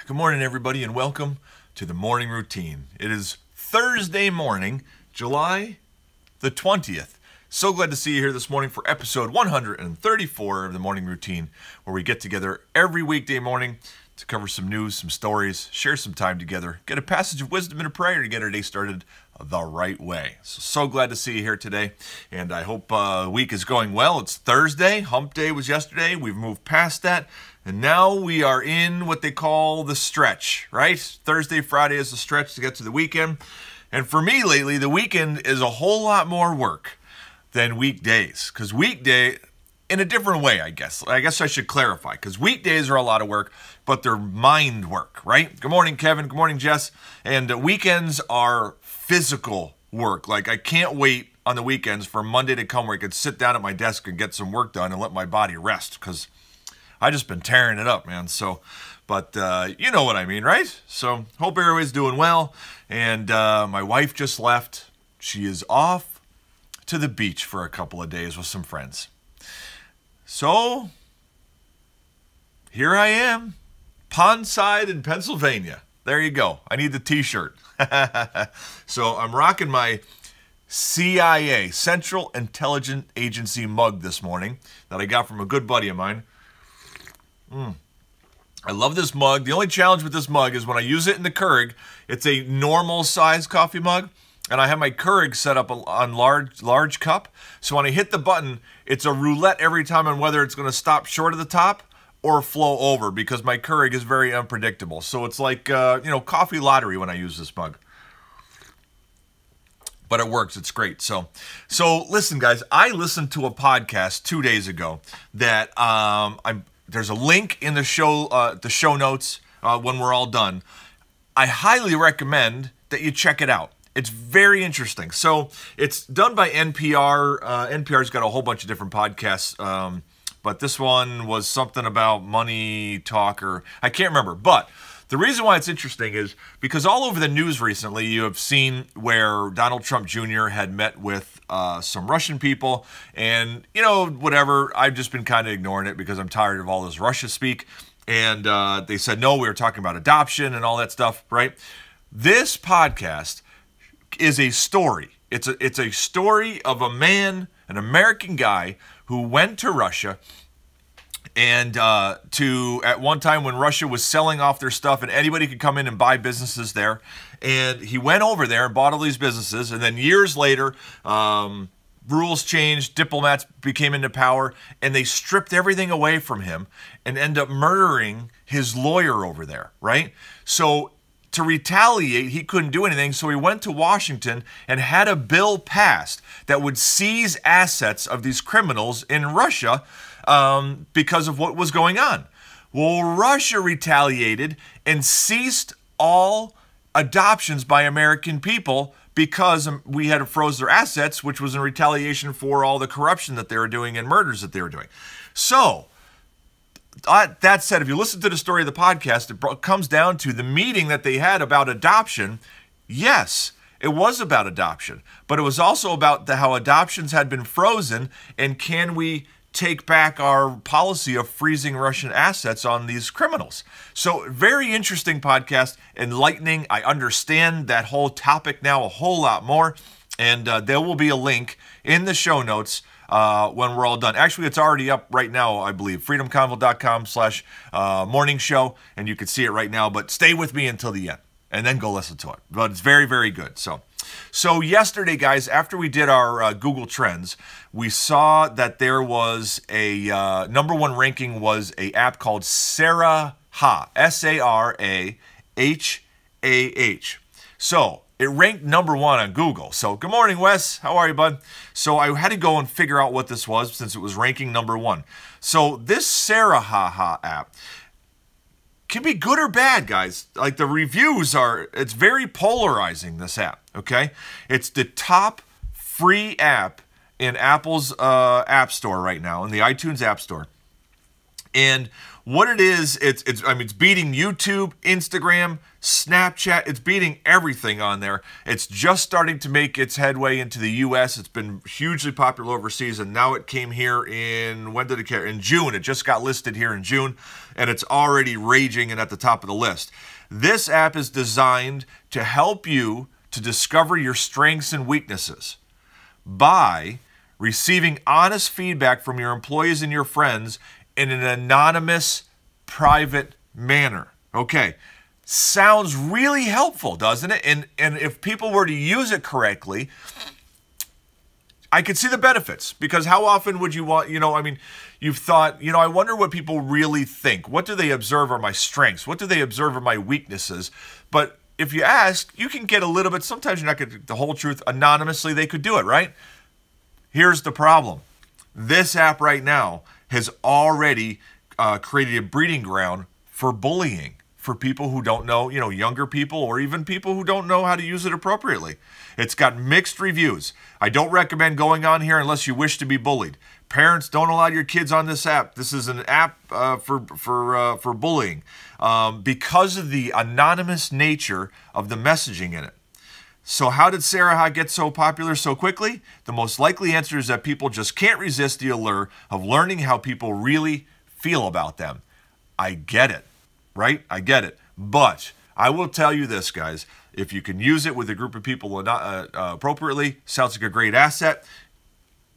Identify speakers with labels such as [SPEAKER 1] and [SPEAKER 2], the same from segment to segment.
[SPEAKER 1] Good morning, everybody, and welcome to the morning routine. It is Thursday morning, July the 20th. So glad to see you here this morning for episode 134 of the morning routine, where we get together every weekday morning to cover some news, some stories, share some time together, get a passage of wisdom and a prayer to get our day started the right way. So glad to see you here today, and I hope the week is going well. It's Thursday. Hump Day was yesterday. We've moved past that, and now we are in what they call the stretch, right? Thursday, Friday is the stretch to get to the weekend, and for me lately, the weekend is a whole lot more work than weekdays, because weekday, in a different way, I guess I should clarify, because weekdays are a lot of work, but they're mind work, right? Good morning, Kevin. Good morning, Jess. And weekends are physical work. Like, I can't wait on the weekends for Monday to come where I could sit down at my desk and get some work done and let my body rest, because I just been tearing it up, man. So, but you know what I mean, right? So, hope everybody's doing well. And my wife just left. She is off to the beach for a couple of days with some friends. So, here I am, pondside in Pennsylvania. There you go. I need the t-shirt. So I'm rocking my CIA, Central Intelligence Agency mug this morning that I got from a good buddy of mine. I love this mug. The only challenge with this mug is when I use it in the Keurig, it's a normal size coffee mug, and I have my Keurig set up on large cup. So when I hit the button, it's a roulette every time on whether it's going to stop short of the top or flow over, because my Keurig is very unpredictable. So it's like, coffee lottery when I use this mug. But it works. It's great. So listen, guys, I listened to a podcast 2 days ago that there's a link in the show notes when we're all done. I highly recommend that you check it out. It's very interesting. So it's done by NPR. NPR's got a whole bunch of different podcasts, but this one was something about money talk, or I can't remember. But the reason why it's interesting is because all over the news recently, you have seen where Donald Trump Jr. had met with some Russian people, and, whatever, I've just been kind of ignoring it because I'm tired of all this Russia speak. And they said, no, we were talking about adoption and all that stuff, right? This podcast is a story. It's a story of a man, an American guy, who went to Russia and at one time when Russia was selling off their stuff and anybody could come in and buy businesses there. And he went over there and bought all these businesses. And then years later, rules changed, diplomats became into power, and they stripped everything away from him and ended up murdering his lawyer over there, right? So to retaliate, he couldn't do anything, so he went to Washington and had a bill passed that would seize assets of these criminals in Russia because of what was going on. Well, Russia retaliated and ceased all adoptions by American people because we had froze their assets, which was in retaliation for all the corruption that they were doing and murders that they were doing. So, that said, if you listen to the story of the podcast, it comes down to the meeting that they had about adoption. Yes, it was about adoption, but it was also about how adoptions had been frozen, and can we take back our policy of freezing Russian assets on these criminals. So very interesting podcast, enlightening. I understand that whole topic now a whole lot more, and there will be a link in the show notes when we're all done. Actually, it's already up right now, I believe. freedomconvo.com/morning show, and you can see it right now, but stay with me until the end and then go listen to it. But it's very, very good. So yesterday, guys, after we did our Google Trends, we saw that there was a number one ranking was a app called Sarahah, Sarahah. So it ranked number one on Google. So good morning, Wes. How are you, bud? So I had to go and figure out what this was since it was ranking number one. So this Sarahah app can be good or bad, guys. Like, the reviews it's very polarizing, this app, okay? It's the top free app in Apple's App Store right now, in the iTunes App Store. And what it is, it's beating YouTube, Instagram, Snapchat. It's beating everything on there. It's just starting to make its headway into the U.S. It's been hugely popular overseas, and now it came here when did it come? In June. It just got listed here in June, and it's already raging and at the top of the list. This app is designed to help you to discover your strengths and weaknesses by receiving honest feedback from your employees and your friends in an anonymous, private manner. Okay, sounds really helpful, doesn't it? And if people were to use it correctly, I could see the benefits, because how often would you want, you've thought, I wonder what people really think. What do they observe are my strengths? What do they observe are my weaknesses? But if you ask, you can get a little bit, sometimes you're not getting the whole truth. Anonymously, they could do it, right? Here's the problem. This app right now has already created a breeding ground for bullying, for people who don't know, younger people, or even people who don't know how to use it appropriately. It's got mixed reviews. I don't recommend going on here unless you wish to be bullied. Parents, don't allow your kids on this app. This is an app for bullying because of the anonymous nature of the messaging in it. So how did Saraha get so popular so quickly? The most likely answer is that people just can't resist the allure of learning how people really feel about them. I get it, right? I get it. But I will tell you this, guys. If you can use it with a group of people appropriately, sounds like a great asset.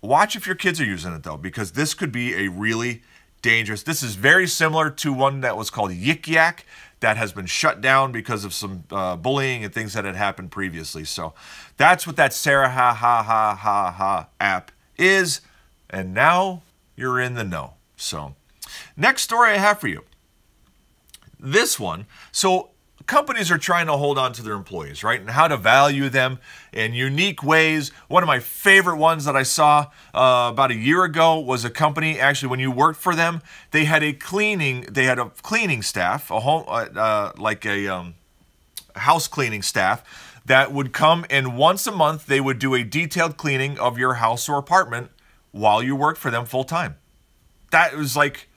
[SPEAKER 1] Watch if your kids are using it, though, because this could be a really dangerous. This is very similar to one that was called Yik Yak, that has been shut down because of some bullying and things that had happened previously. So that's what that Saraha app is. And now you're in the know. So next story I have for you. This one. So companies are trying to hold on to their employees, right? And how to value them in unique ways. One of my favorite ones that I saw about a year ago was a company, actually, when you worked for them, they had a cleaning staff, a house cleaning staff that would come, and once a month they would do a detailed cleaning of your house or apartment while you worked for them full time. That was like,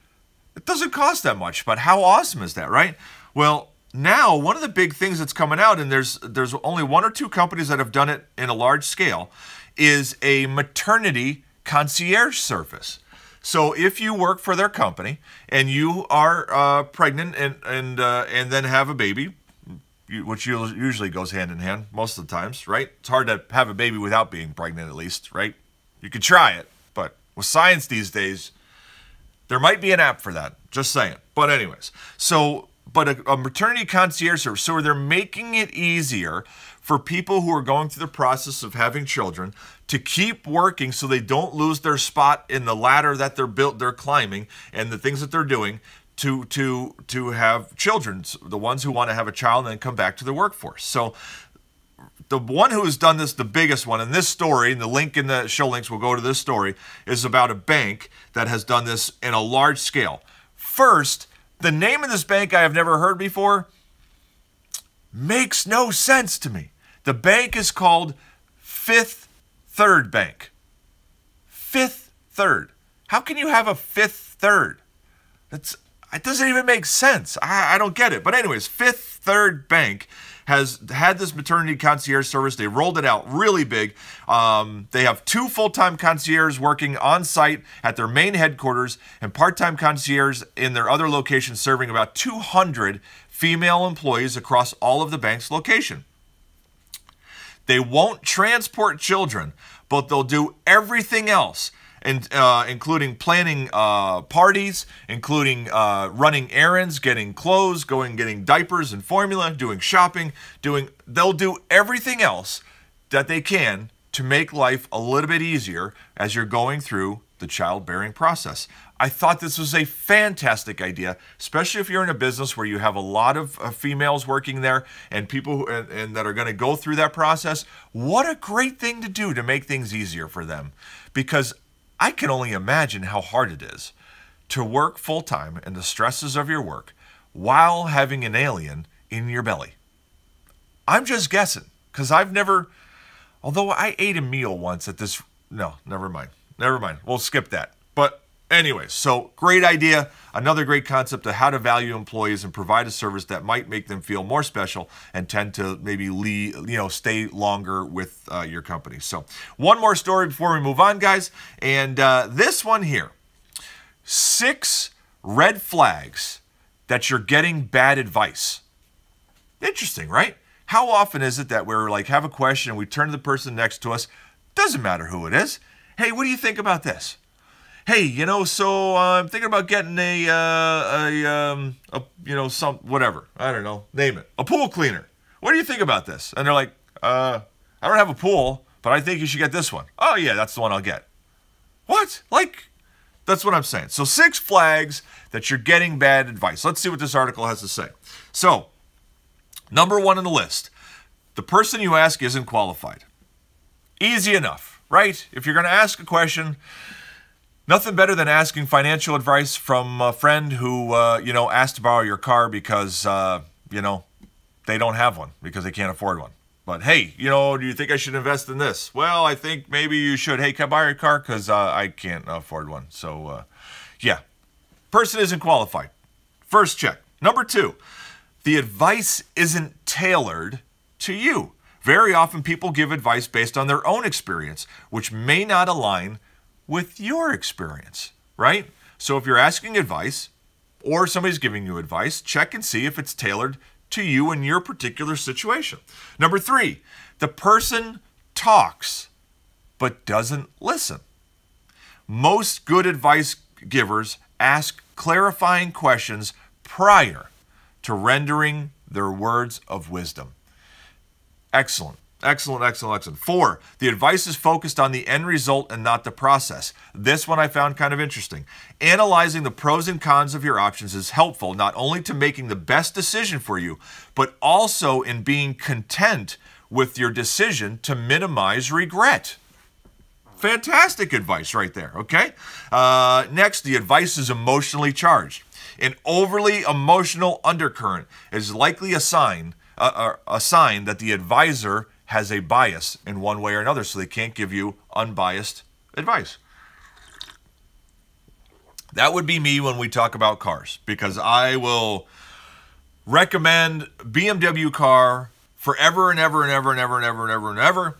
[SPEAKER 1] it doesn't cost that much, but how awesome is that, right? Well, now, one of the big things that's coming out, and there's only one or two companies that have done it in a large scale, is a maternity concierge service. So if you work for their company and you are pregnant and then have a baby, which usually goes hand in hand most of the times, right? It's hard to have a baby without being pregnant, at least, right? You could try it, but with science these days, there might be an app for that. Just saying. But anyways, but a maternity concierge service, so they're making it easier for people who are going through the process of having children to keep working so they don't lose their spot in the ladder that they're climbing, and the things that they're doing to have children, the ones who want to have a child and then come back to the workforce. So the one who has done this, the biggest one, in this story, and the link in the show links will go to this story, is about a bank that has done this in a large scale. First, the name of this bank I have never heard before makes no sense to me. The bank is called Fifth Third Bank. Fifth Third. How can you have a Fifth Third? It doesn't even make sense. I don't get it. But anyways, Fifth Third Bank has had this maternity concierge service. They rolled it out really big. They have 2 full-time concierges working on site at their main headquarters and part-time concierges in their other locations, serving about 200 female employees across all of the bank's location. They won't transport children, but they'll do everything else, including planning parties, including running errands, getting clothes, getting diapers and formula, doing shopping, they'll do everything else that they can to make life a little bit easier as you're going through the childbearing process. I thought this was a fantastic idea, especially if you're in a business where you have a lot of females working there and people that are going to go through that process. What a great thing to do to make things easier for them, because I can only imagine how hard it is to work full-time and the stresses of your work while having an alien in your belly. I'm just guessing, because although I ate a meal once at never mind. We'll skip that. But anyways, so great idea. Another great concept of how to value employees and provide a service that might make them feel more special and tend to maybe stay longer with your company. So one more story before we move on, guys. And this one here, 6 red flags that you're getting bad advice. Interesting, right? How often is it that we're like, have a question and we turn to the person next to us, doesn't matter who it is. Hey, what do you think about this? Hey, so I'm thinking about getting some whatever. I don't know, name it. A pool cleaner. What do you think about this? And they're like, I don't have a pool, but I think you should get this one. Oh yeah, that's the one I'll get. What? That's what I'm saying. So 6 flags that you're getting bad advice. Let's see what this article has to say. So, number 1 on the list, the person you ask isn't qualified. Easy enough, right? If you're going to ask a question, nothing better than asking financial advice from a friend who, asked to borrow your car because, they don't have one because they can't afford one. But hey, do you think I should invest in this? Well, I think maybe you should. Hey, can I borrow your car? Because I can't afford one. So, yeah. Person isn't qualified. First check. Number 2, the advice isn't tailored to you. Very often people give advice based on their own experience, which may not align with your experience, right? So if you're asking advice or somebody's giving you advice, check and see if it's tailored to you in your particular situation. Number 3, the person talks but doesn't listen. Most good advice givers ask clarifying questions prior to rendering their words of wisdom. Excellent. Excellent, excellent, excellent. 4, the advice is focused on the end result and not the process. This one I found kind of interesting. Analyzing the pros and cons of your options is helpful not only to making the best decision for you, but also in being content with your decision to minimize regret. Fantastic advice right there, okay? Next, the advice is emotionally charged. An overly emotional undercurrent is likely a sign that the advisor has a bias in one way or another, so they can't give you unbiased advice. That would be me when we talk about cars, because I will recommend BMW car forever and ever and ever and ever and ever and ever and ever,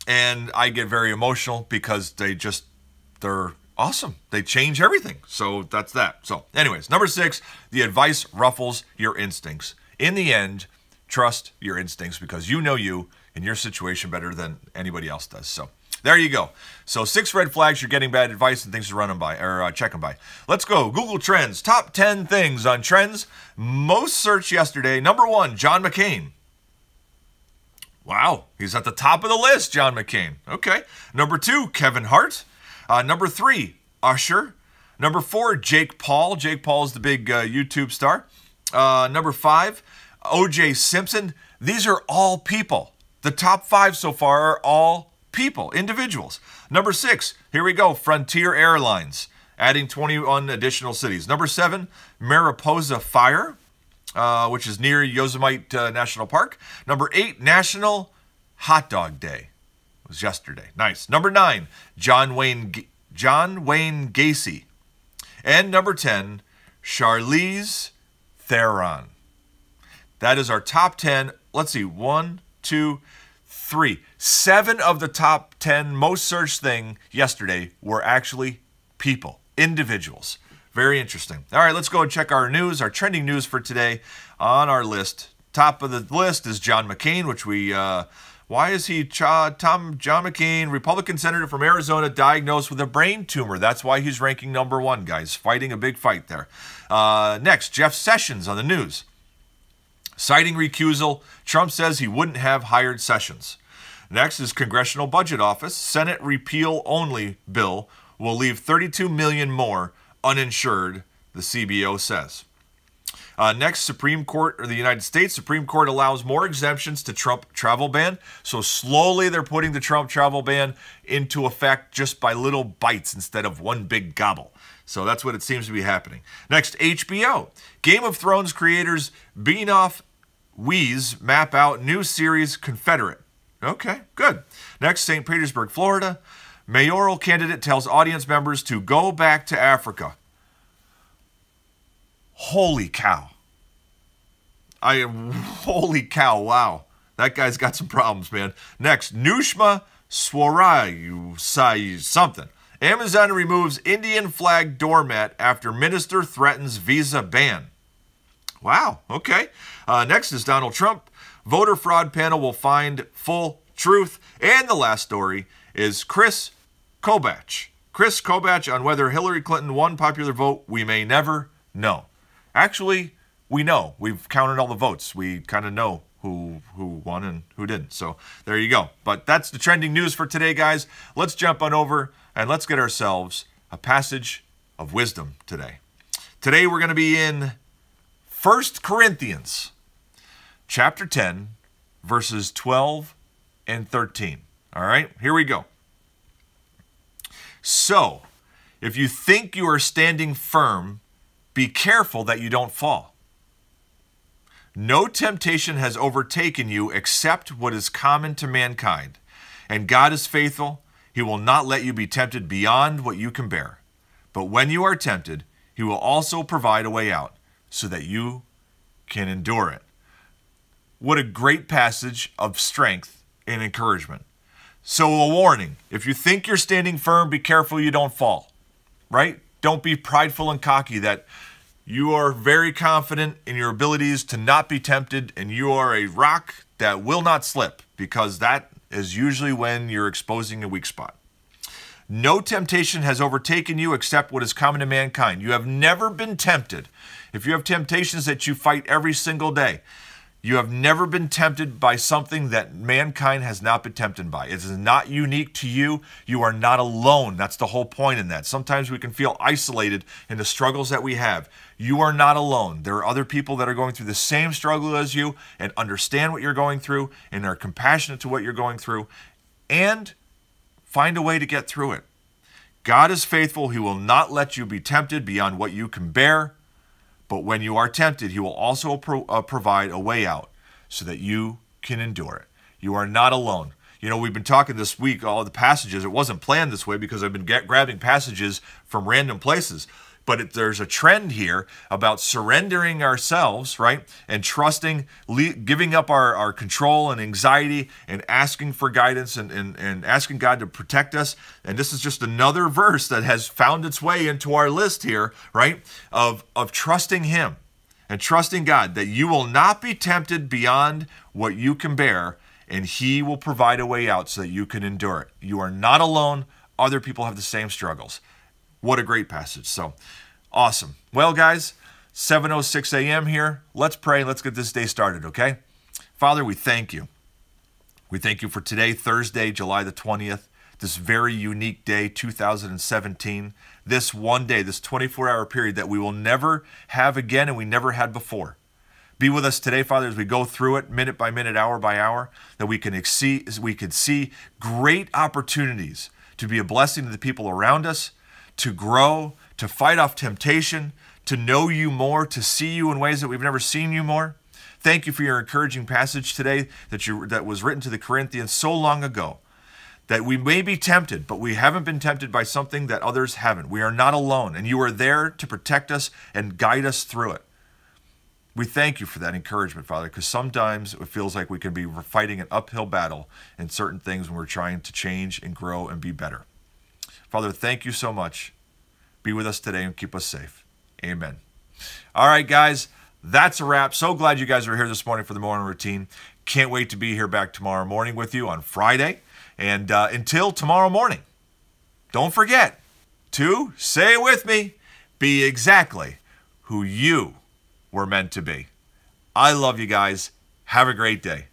[SPEAKER 1] and I get very emotional because they're awesome. They change everything. So that's that. So anyways, number 6, the advice ruffles your instincts. In the end, trust your instincts because you know you in your situation better than anybody else does. So there you go. So 6 red flags you're getting bad advice and things to run them by or check them by. Let's go. Google Trends. Top 10 things on trends most searched yesterday. Number 1, John McCain. Wow, he's at the top of the list, John McCain. Okay. Number 2, Kevin Hart. Number 3, Usher. Number 4, Jake Paul. Jake Paul is the big YouTube star. Number 5, O.J. Simpson. These are all people. The top 5 so far are all people, individuals. Number 6, here we go, Frontier Airlines, adding 21 additional cities. Number 7, Mariposa Fire, which is near Yosemite National Park. Number 8, National Hot Dog Day. It was yesterday. Nice. Number 9, John Wayne Gacy. And number 10, Charlize Theron. That is our top 10. Let's see. 1, 2, 3. 7 of the top 10 most searched thing yesterday were actually people, individuals. Very interesting. All right, let's go and check our news, our trending news for today on our list. Top of the list is John McCain, which we, why is he John McCain, Republican senator from Arizona, diagnosed with a brain tumor. That's why he's ranking number 1, guys, fighting a big fight there. Next, Jeff Sessions on the news. Citing recusal, Trump says he wouldn't have hired Sessions. Next is Congressional Budget Office. Senate repeal-only bill will leave $32 million more uninsured, the CBO says. Next, Supreme Court, or the United States Supreme Court allows more exemptions to Trump travel ban. So slowly they're putting the Trump travel ban into effect just by little bites instead of one big gobble. So that's what it seems to be happening. Next, HBO. Game of Thrones creators Benioff Weiss map out new series Confederate. Okay, good. Next, St. Petersburg, Florida. Mayoral candidate tells audience members to go back to Africa. Holy cow. Holy cow, wow. That guy's got some problems, man. Next, Nushma Swarayu Sai something. Amazon removes Indian flag doormat after minister threatens visa ban. Wow, okay. Next is Donald Trump. Voter fraud panel will find full truth. And the last story is Chris Kobach. Chris Kobach on whether Hillary Clinton won popular vote, we may never know. Actually, we know. We've counted all the votes. We kind of know who won and who didn't. So there you go. But that's the trending news for today, guys. Let's jump on over and let's get ourselves a passage of wisdom today. Today we're going to be in 1 Corinthians chapter 10, verses 12 and 13. All right, here we go. So, if you think you are standing firm, be careful that you don't fall. No temptation has overtaken you except what is common to mankind. And God is faithful. He will not let you be tempted beyond what you can bear. But when you are tempted, He will also provide a way out so that you can endure it. What a great passage of strength and encouragement. So a warning, if you think you're standing firm, be careful you don't fall, right? Don't be prideful and cocky that you are very confident in your abilities to not be tempted and you are a rock that will not slip, because that is usually when you're exposing a weak spot. No temptation has overtaken you except what is common to mankind. You have never been tempted. If you have temptations that you fight every single day, you have never been tempted by something that mankind has not been tempted by. It is not unique to you. You are not alone. That's the whole point in that. Sometimes we can feel isolated in the struggles that we have. You are not alone. There are other people that are going through the same struggle as you and understand what you're going through and are compassionate to what you're going through and find a way to get through it. God is faithful. He will not let you be tempted beyond what you can bear. But when you are tempted, He will also provide a way out so that you can endure it. You are not alone. You know, we've been talking this week, all the passages. It wasn't planned this way because I've been grabbing passages from random places. But there's a trend here about surrendering ourselves, right? And trusting, giving up our control and anxiety and asking for guidance and asking God to protect us. And this is just another verse that has found its way into our list here, right? Of trusting Him and trusting God that you will not be tempted beyond what you can bear, and He will provide a way out so that you can endure it. You are not alone. Other people have the same struggles. What a great passage. So, awesome. Well, guys, 7:06 a.m. here. Let's pray. Let's get this day started, okay? Father, we thank you. We thank you for today, Thursday, July the 20th, this very unique day, 2017, this one day, this 24-hour period that we will never have again and we never had before. Be with us today, Father, as we go through it minute by minute, hour by hour, that we can see great opportunities to be a blessing to the people around us, to grow, to fight off temptation, to know you more, to see you in ways that we've never seen you more. Thank you for your encouraging passage today that was written to the Corinthians so long ago, that we may be tempted, but we haven't been tempted by something that others haven't. We are not alone, and you are there to protect us and guide us through it. We thank you for that encouragement, Father, because sometimes it feels like we can be fighting an uphill battle in certain things when we're trying to change and grow and be better. Father, thank you so much. Be with us today and keep us safe. Amen. All right, guys, that's a wrap. So glad you guys are here this morning for the morning routine. Can't wait to be here back tomorrow morning with you on Friday. And until tomorrow morning, don't forget to, say it with me, be exactly who you were meant to be. I love you guys. Have a great day.